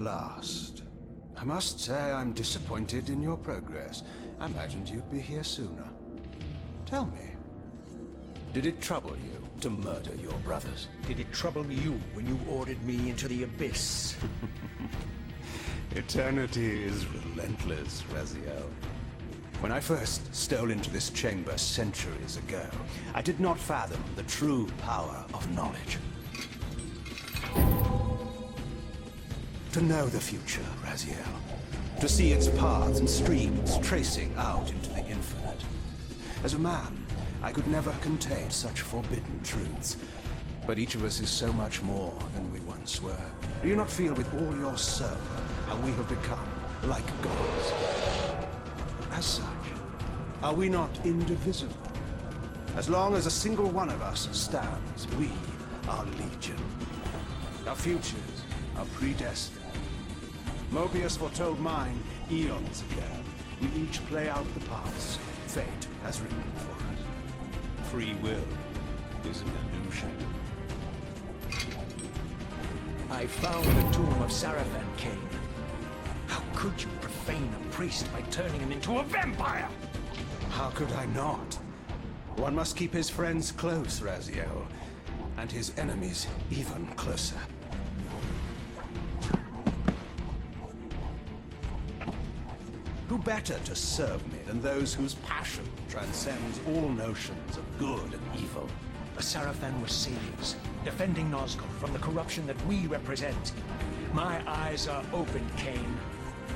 last. I must say I'm disappointed in your progress. I imagined you'd be here sooner. Tell me, did it trouble you to murder your brothers? Did it trouble you when you ordered me into the abyss? Eternity is relentless, Raziel. When I first stole into this chamber centuries ago, I did not fathom the true power of knowledge. To know the future, Raziel. To see its paths and streams tracing out into the infinite. As a man, I could never contain such forbidden truths. But each of us is so much more than we once were. Do you not feel with all your soul how we have become like gods? As such, are we not indivisible? As long as a single one of us stands, we are legion. Our futures are predestined. Mobius foretold mine eons ago. We each play out the parts fate has written for us. Free will is an illusion. I found the tomb of Sarafan, Kain. How could you profane a priest by turning him into a vampire? How could I not? One must keep his friends close, Raziel, and his enemies even closer. Who better to serve me than those whose passion transcends all notions of good and evil? The Sarafan were saviors, defending Nazgul from the corruption that we represent. My eyes are open, Kain.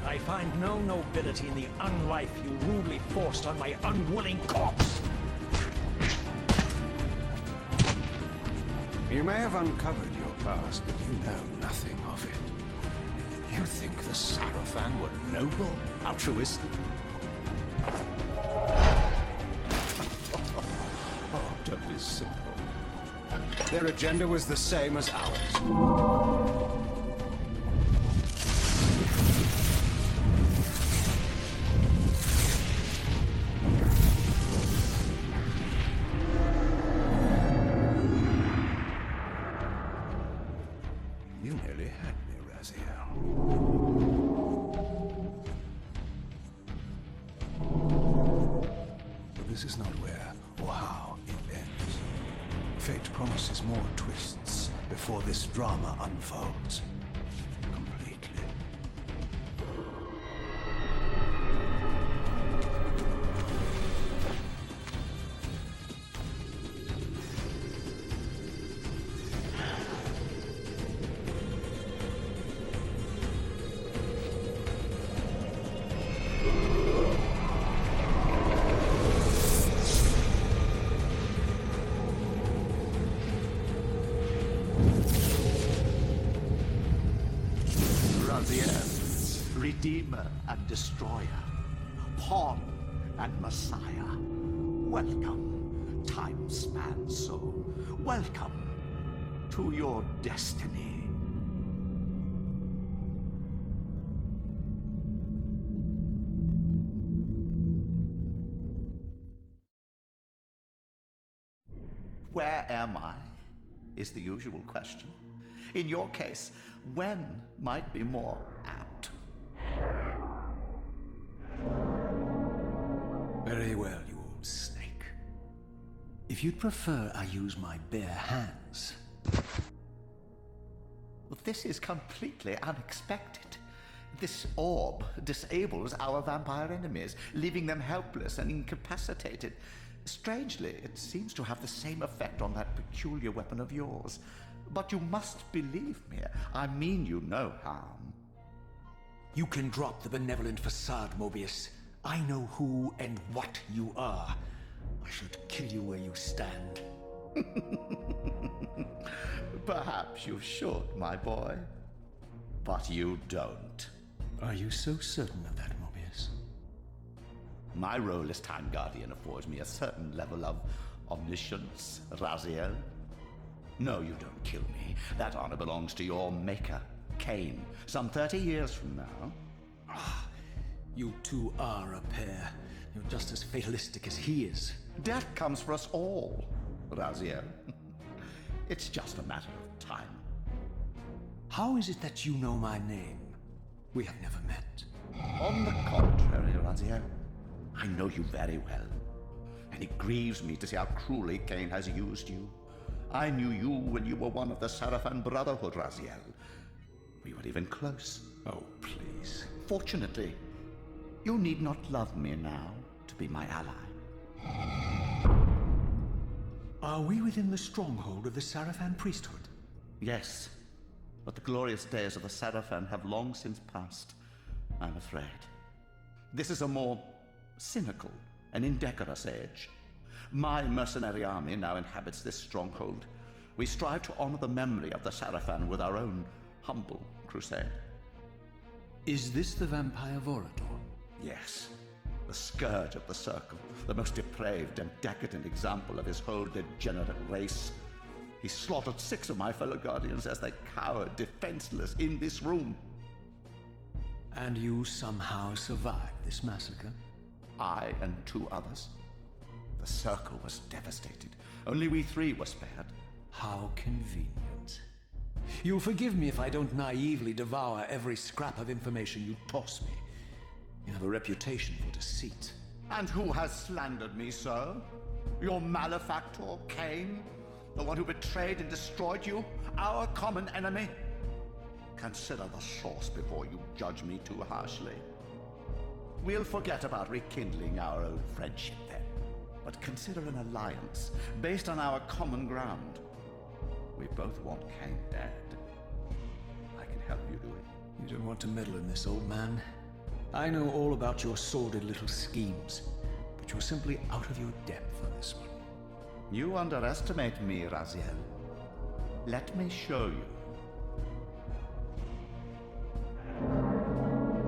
I find no nobility in the unlife you rudely forced on my unwilling corpse. You may have uncovered your past, but you know nothing of it. You think the Sarafan were noble, altruistic? Oh, don't be simple. Their agenda was the same as ours. You nearly had me, Raziel. But this is not where or how it ends. Fate promises more twists before this drama unfolds completely. Redeemer and Destroyer, Pawn and Messiah. Welcome, time-span soul. Welcome to your destiny. Where am I? Is the usual question. In your case, when might be more apt. Very well, you old snake. If you'd prefer I use my bare hands... Well, this is completely unexpected. This orb disables our vampire enemies, leaving them helpless and incapacitated. Strangely, it seems to have the same effect on that peculiar weapon of yours. But you must believe me. I mean you no harm. You can drop the benevolent facade, Mobius. I know who and what you are. I should kill you where you stand. Perhaps you should, my boy. But you don't. Are you so certain of that, Mobius? My role as Time Guardian affords me a certain level of omniscience, Raziel. No, you don't kill me. That honor belongs to your maker, Kain, some 30 years from now. Ah, you two are a pair. You're just as fatalistic as he is. Death comes for us all, Raziel. It's just a matter of time. How is it that you know my name? We have never met. On the contrary, Raziel, I know you very well, and it grieves me to see how cruelly Kain has used you. I knew you when you were one of the Sarafan Brotherhood, Raziel. We were even close. Oh, please. Fortunately, you need not love me now to be my ally. Are we within the stronghold of the Sarafan priesthood? Yes, but the glorious days of the Sarafan have long since passed, I'm afraid. This is a more cynical and indecorous age. My mercenary army now inhabits this stronghold. We strive to honor the memory of the Sarafan with our own humble crusade. Is this the vampire Vorador? Yes, the scourge of the Circle, the most depraved and decadent example of his whole degenerate race. He slaughtered 6 of my fellow guardians as they cowered defenseless in this room. And you somehow survived this massacre? I and 2 others. The Circle was devastated. Only we 3 were spared. How convenient. You'll forgive me if I don't naively devour every scrap of information you toss me. You have a reputation for deceit. And who has slandered me, sir? Your malefactor, Kain? The one who betrayed and destroyed you? Our common enemy? Consider the source before you judge me too harshly. We'll forget about rekindling our old friendship then, but consider an alliance based on our common ground. We both want Kain dead. I can help you do it. You don't want to meddle in this, old man. I know all about your sordid little schemes, but you're simply out of your depth on this one. You underestimate me, Raziel. Let me show you.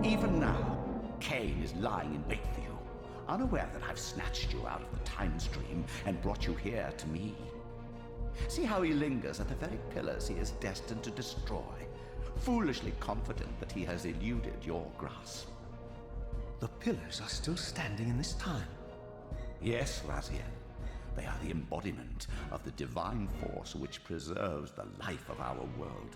Even now, Kain is lying in wait for you, unaware that I've snatched you out of the time stream and brought you here to me. See how he lingers at the very pillars he is destined to destroy, foolishly confident that he has eluded your grasp. The pillars are still standing in this time. Yes, Raziel. They are the embodiment of the divine force which preserves the life of our world.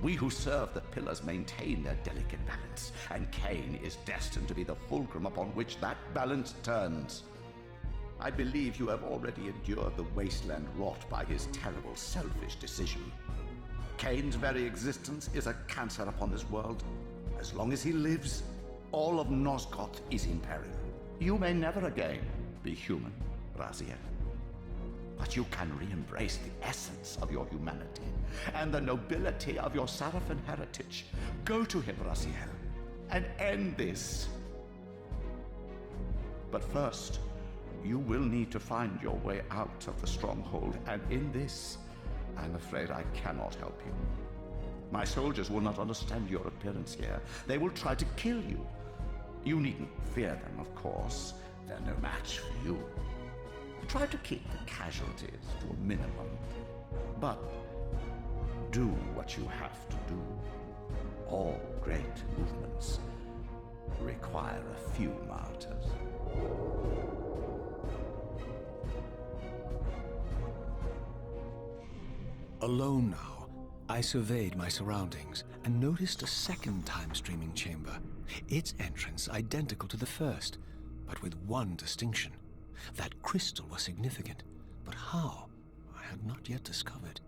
We who serve the pillars maintain their delicate balance, and Kain is destined to be the fulcrum upon which that balance turns. I believe you have already endured the wasteland wrought by his terrible, selfish decision. Kain's very existence is a cancer upon this world. As long as he lives, all of Nosgoth is in peril. You may never again be human, Raziel. But you can re-embrace the essence of your humanity and the nobility of your Sarafan heritage. Go to him, Raziel, and end this. But first, you will need to find your way out of the stronghold, and in this, I'm afraid I cannot help you. My soldiers will not understand your appearance here. They will try to kill you. You needn't fear them, of course. They're no match for you. Try to keep the casualties to a minimum, but do what you have to do. All great movements require a few martyrs. Alone now, I surveyed my surroundings and noticed a second time-streaming chamber. Its entrance identical to the first, but with one distinction. That crystal was significant, but how, I had not yet discovered.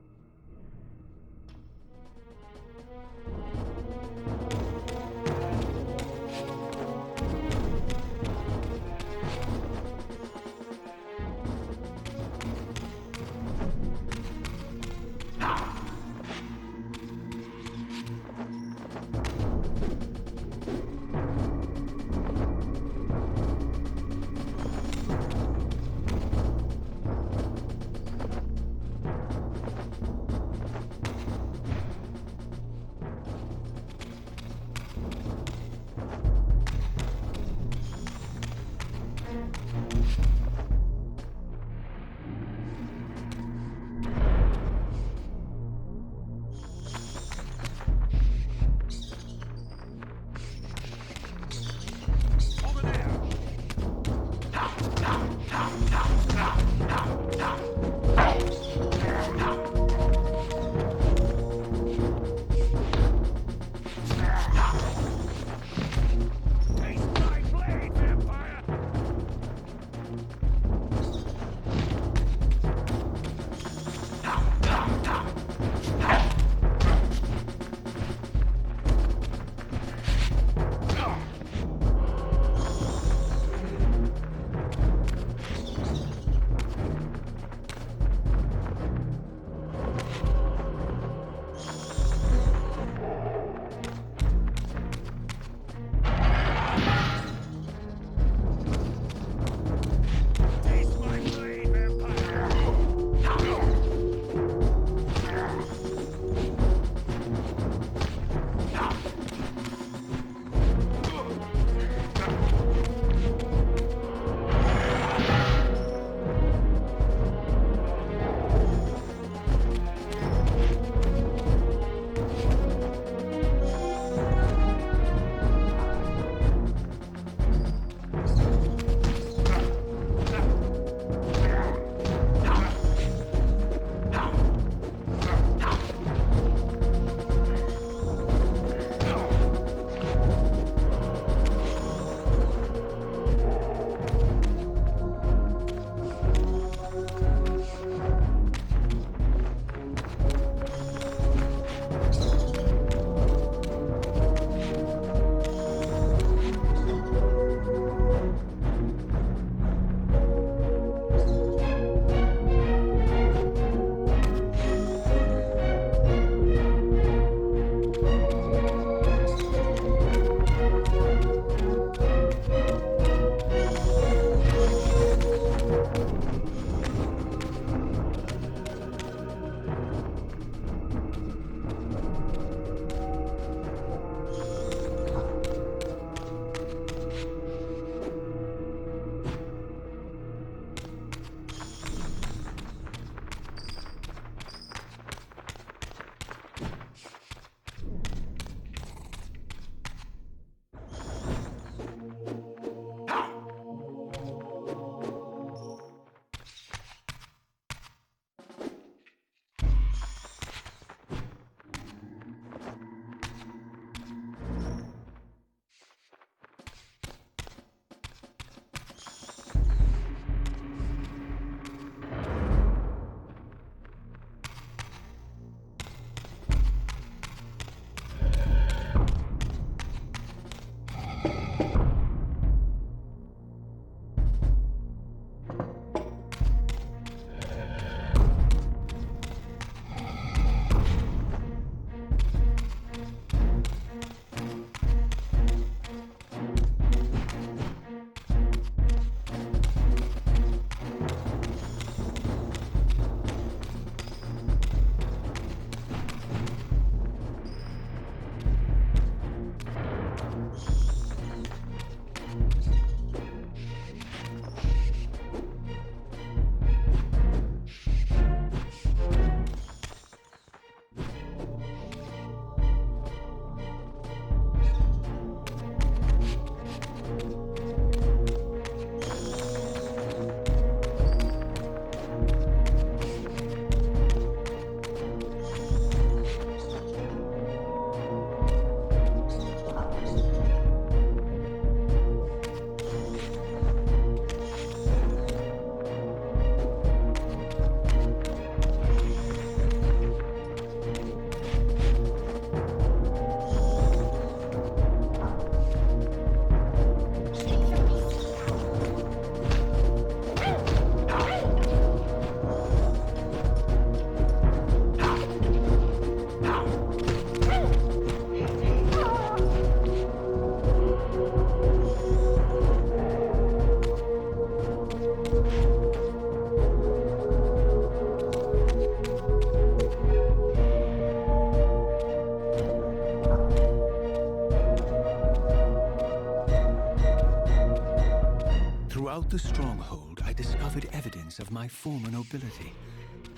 Throughout the stronghold, I discovered evidence of my former nobility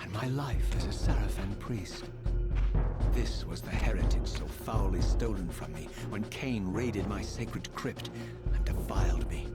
and my life as a Sarafan priest. This was the heritage so foully stolen from me when Kain raided my sacred crypt and defiled me.